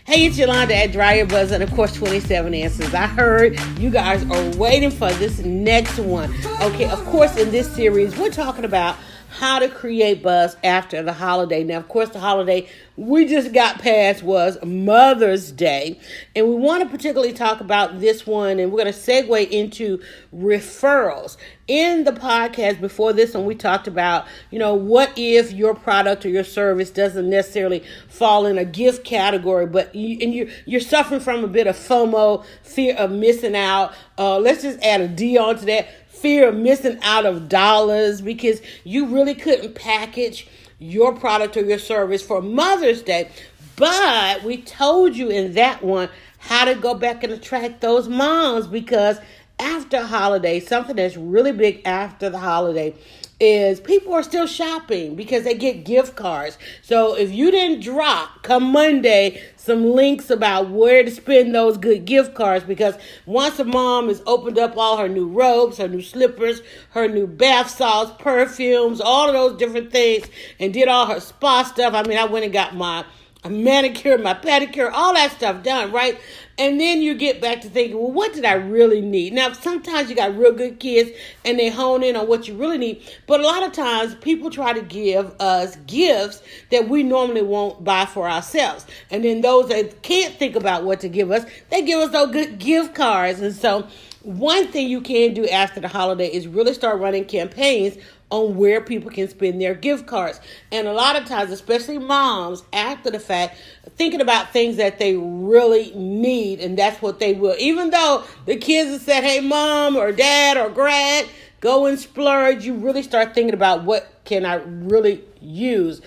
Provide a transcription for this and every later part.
Hey, it's Yalanda at DryerBuzz and of course 27 Answers. I heard you guys are waiting for this next one. Okay, of course in this series we're talking about how to create buzz after the holiday. Now, of course, the holiday we just got past was Mother's Day. And we want to particularly talk about this one, and we're going to segue into referrals. In the podcast before this one, we talked about, what if your product or your service doesn't necessarily fall in a gift category, but you're suffering from a bit of FOMO, fear of missing out. Let's just add a D on to that. Fear of missing out of dollars because you really couldn't package your product or your service for Mother's Day. But we told you in that one how to go back and attract those moms, because after holiday, something that's really big after the holiday is people are still shopping because they get gift cards. So if you didn't drop come Monday some links about where to spend those good gift cards, because once a mom has opened up all her new robes, her new slippers, her new bath salts, perfumes, all of those different things, and did all her spa stuff. I went and got my manicure, my pedicure, all that stuff done, right? And then you get back to thinking, well, what did I really need? Now, sometimes you got real good kids and they hone in on what you really need. But a lot of times people try to give us gifts that we normally won't buy for ourselves. And then those that can't think about what to give us, they give us those good gift cards. And so one thing you can do after the holiday is really start running campaigns on where people can spend their gift cards. And a lot of times, especially moms, after the fact, thinking about things that they really need, and that's what they will. Even though the kids have said, hey, mom or dad or grad, go and splurge, you really start thinking about what can I really use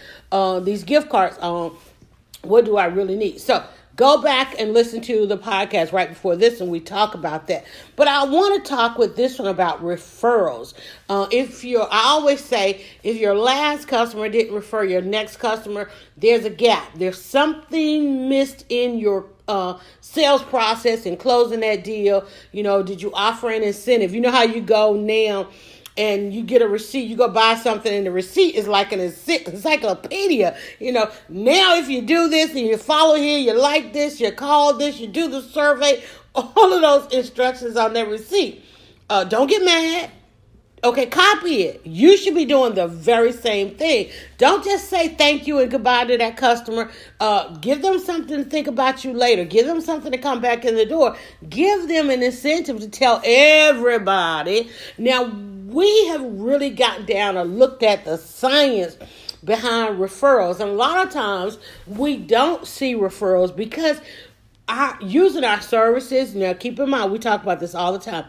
these gift cards on. What do I really need? So go back and listen to the podcast right before this and we talk about that. But I want to talk with this one about referrals. I always say, if your last customer didn't refer your next customer, there's a gap. There's something missed in your sales process and closing that deal. Did you offer an incentive? You know how you go now and you get a receipt, you go buy something and the receipt is like an encyclopedia. Now if you do this and you follow here, you like this, you call this, you do the survey, all of those instructions on that receipt. Don't get mad. Okay, copy it. You should be doing the very same thing. Don't just say thank you and goodbye to that customer. Give them something to think about you later. Give them something to come back in the door. Give them an incentive to tell everybody. Now, we have really gotten down and looked at the science behind referrals. And a lot of times we don't see referrals because using our services, now keep in mind, we talk about this all the time.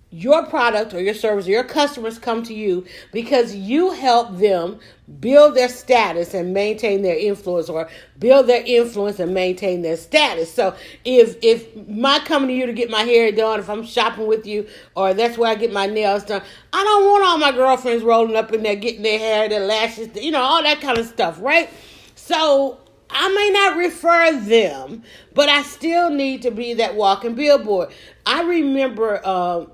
Your product or your service or your customers come to you because you help them build their status and maintain their influence, or build their influence and maintain their status. So if my coming to you to get my hair done, if I'm shopping with you, or that's where I get my nails done, I don't want all my girlfriends rolling up in there getting their hair, their lashes, all that kind of stuff, right? So I may not refer them, but I still need to be that walking billboard. I remember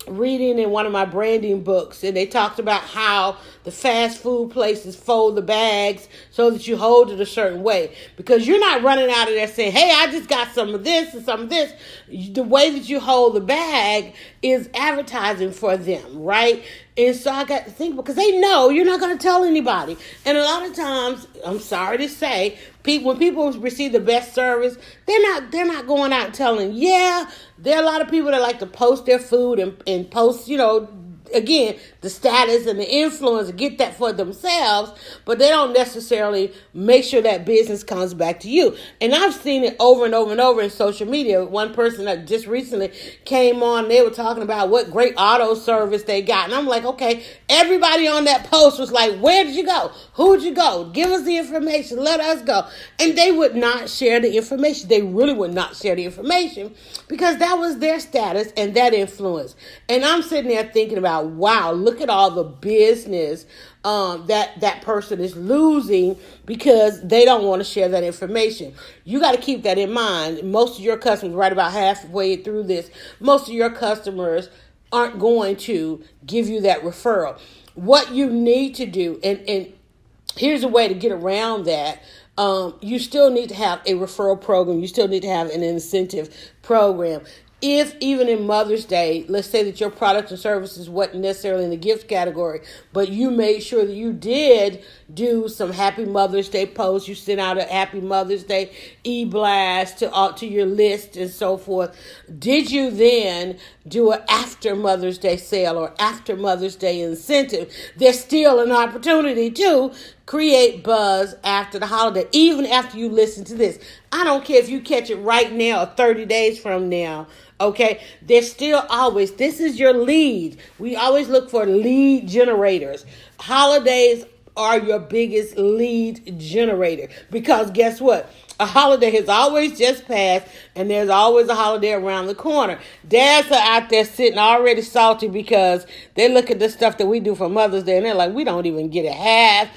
reading in one of my branding books, and they talked about how the fast food places fold the bags so that you hold it a certain way, because you're not running out of there saying, hey, I just got some of this and some of this. The way that you hold the bag is advertising for them, right? And so I got to think, because they know you're not going to tell anybody. And a lot of times, I'm sorry to say, when people receive the best service, they're not going out and telling. Yeah, there are a lot of people that like to post their food and post, again, the status and the influence, get that for themselves, but they don't necessarily make sure that business comes back to you. And I've seen it over and over and over in social media. One person that just recently came on, they were talking about what great auto service they got. And I'm like, okay, everybody on that post was like, where did you go? Who'd you go? Give us the information. Let us go. And they would not share the information. They really would not share the information because that was their status and that influence. And I'm sitting there thinking about, wow, look at all the business that person is losing because they don't want to share that information. You got to keep that in mind. Most of your customers, right about halfway through this, most of your customers aren't going to give you that referral. What you need to do, and here's a way to get around that. you still need to have a referral program. You still need to have an incentive program. If even in Mother's Day, let's say that your product and services wasn't necessarily in the gift category, but you made sure that you did do some Happy Mother's Day posts. You sent out a Happy Mother's Day e-blast to your list and so forth. Did you then do an after Mother's Day sale or after Mother's Day incentive? There's still an opportunity to create buzz after the holiday, even after you listen to this. I don't care if you catch it right now or 30 days from now. Okay, there's still always, this is your lead. We always look for lead generators. Holidays are your biggest lead generator because guess what? A holiday has always just passed and there's always a holiday around the corner. Dads are out there sitting already salty because they look at the stuff that we do for Mother's Day and they're like, we don't even get a half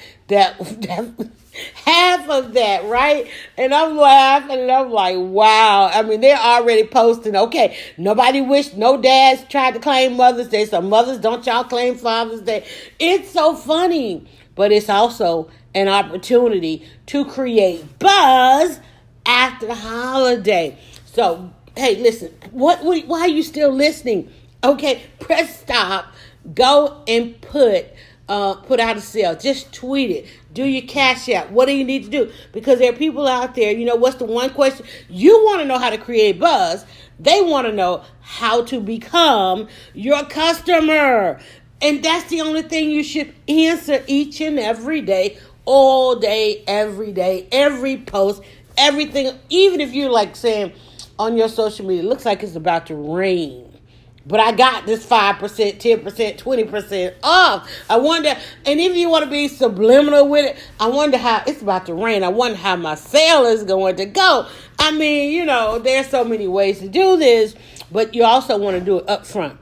of that, right? And I'm laughing and I'm like, wow. I mean, they're already posting, okay, no dads tried to claim Mother's Day, so mothers, don't y'all claim Father's Day. It's so funny, but it's also an opportunity to create buzz after the holiday. So, hey, listen, why are you still listening? Okay, press stop, go and put out a sale. Just tweet it. Do your cash app. What do you need to do? Because there are people out there, what's the one question? You want to know how to create buzz. They want to know how to become your customer. And that's the only thing you should answer each and every day, all day, every post, everything. Even if you're like saying on your social media, it looks like it's about to rain. But I got this 5%, 10%, 20% off. I wonder, and if you want to be subliminal with it, I wonder how, it's about to rain. I wonder how my sale is going to go. I mean, there's so many ways to do this, but you also want to do it up front.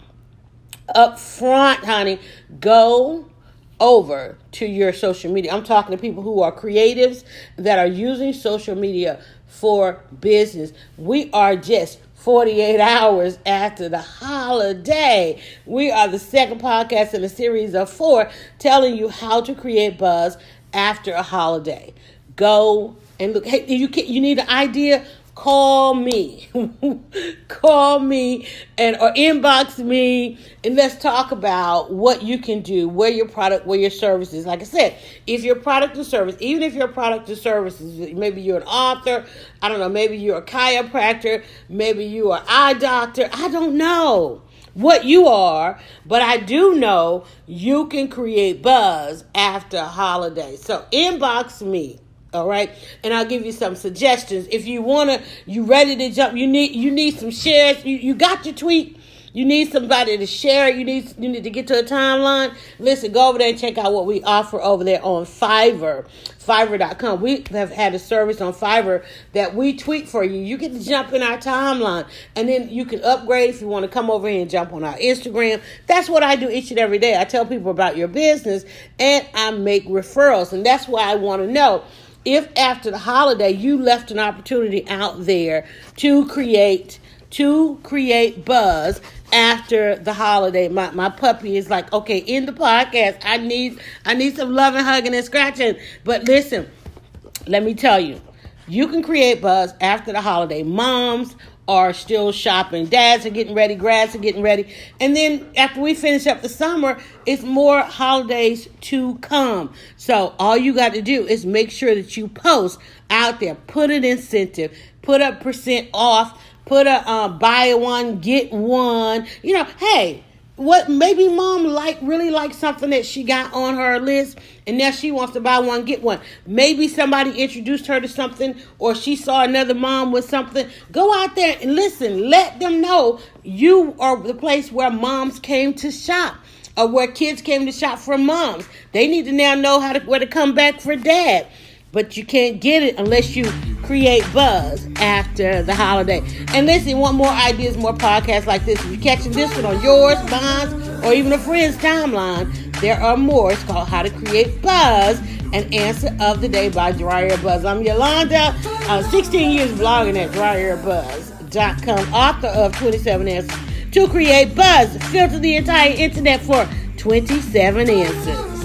Up front, honey, go over to your social media. I'm talking to people who are creatives that are using social media for business. We are just 48 hours after the holiday. We are the second podcast in a series of 4 telling you how to create buzz after a holiday. Go and look. Hey, you need an idea? Call me. Call me or inbox me and let's talk about what you can do, where your product, where your service is. Like I said, if your product or service, even if your product or services, maybe you're an author, I don't know, maybe you're a chiropractor, maybe you are an eye doctor, I don't know what you are, but I do know you can create buzz after a holiday. So inbox me. All right. And I'll give you some suggestions. If you ready to jump, you need some shares. You got your tweet. You need somebody to share it. You need to get to a timeline. Listen, go over there and check out what we offer over there on Fiverr. Fiverr.com. We have had a service on Fiverr that we tweet for you. You get to jump in our timeline. And then you can upgrade if you want to come over here and jump on our Instagram. That's what I do each and every day. I tell people about your business and I make referrals. And that's why I want to know if after the holiday you left an opportunity out there to create buzz after the holiday. My puppy is like, okay, in the podcast, I need some loving, hugging, and scratching. But listen, let me tell you, you can create buzz after the holiday. Moms are still shopping. Dads are getting ready. Grads are getting ready. And then after we finish up the summer, it's more holidays to come. So all you got to do is make sure that you post out there. Put an incentive. Put a % off. Put a buy one, get one. Hey, what maybe mom really liked something that she got on her list and now she wants to buy one, get one. Maybe somebody introduced her to something or she saw another mom with something. Go out there and listen. Let them know you are the place where moms came to shop or where kids came to shop for moms. They need to now know where to come back for dad. But you can't get it unless you create buzz after the holiday. And listen, want more ideas, more podcasts like this? If you're catching this one on yours, mine, or even a friend's timeline, there are more. It's called How to Create Buzz, an answer of the day by DryerBuzz. I'm Yalanda. 16 years blogging at DryerBuzz.com, author of 27 Answers to Create Buzz. Filter the entire internet for 27 answers.